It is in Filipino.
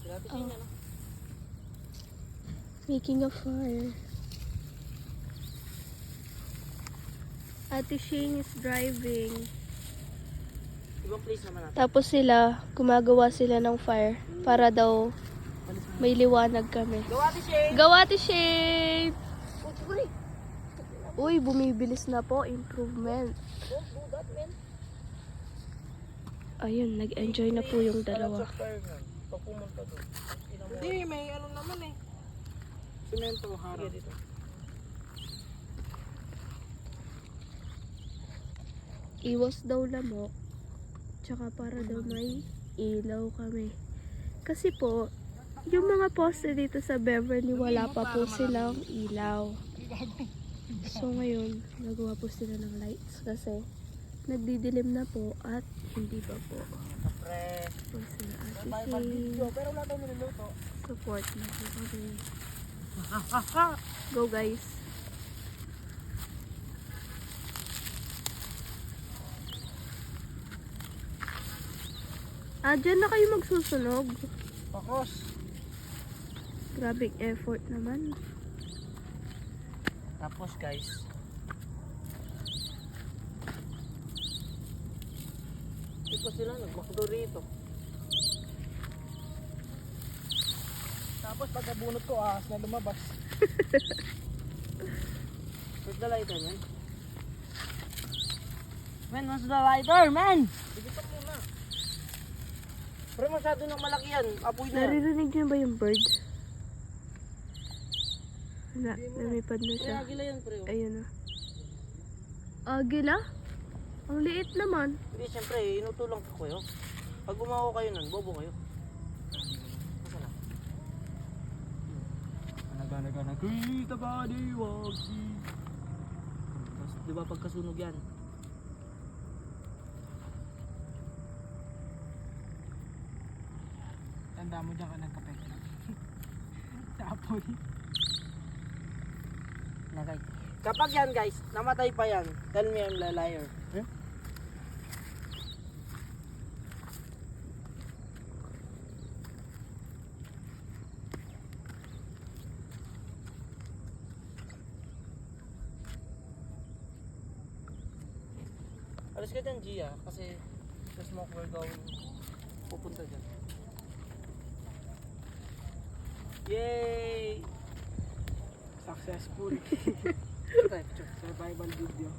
Oh. Making a fire. Ate Shane is driving. Ibang place naman natin. Tapos sila, gumagawa sila ng fire para daw may liwanag kami. Gawa Ate Shane! Go Ate Shane! Uy, bumibilis na po. Improvement. Don't do that, man. Ayun, nag-enjoy na po yung dalawa. Pag pumunta doon. Hindi, may ano naman eh. Semento, harap. Dito. Iwas daw lamok. Tsaka para daw may ilaw kami. Kasi po, yung mga poste dito sa Beverly, wala pa po silang ilaw. So ngayon, nagawa po sila ng lights kasi nagdidilim na po at hindi pa po. Pre. Po sila Ate May Shane. video, pero wala daw niluluto. Support na po kami. Go guys! Dyan na kayo magsusunog. Pakos. Grabing effort naman. Tapos guys. Ito sila, nagmakdo rito. Tapos pag nabunot ko, ahas na lumabas. Where's the lighter, man? Man, where's the lighter, man? Bigitan mo na. Pero masyado nang malaki yan. Apoy na yan. Naririnig niyo ba yung bird? Wala, lumipad na Pre, siya. agila yan, pre. Ayun na. Agila? Ang liit naman. Hindi, siyempre, inutulong ko kayo. Pag gumawa kayo nun, bobo kayo. Masa na? Nagana kita ba di wagi? Tapos, di ba pagkasunog yan? Tanda mo dyan ka nagkape. Sa apoy. Nagay. Kapag yan guys, namatay pa yan, tell me I'm a liar. Huh? Alis ka dyan, Gia, kasi the smoke will go pupunta dyan. Yay! Successful! Survival video.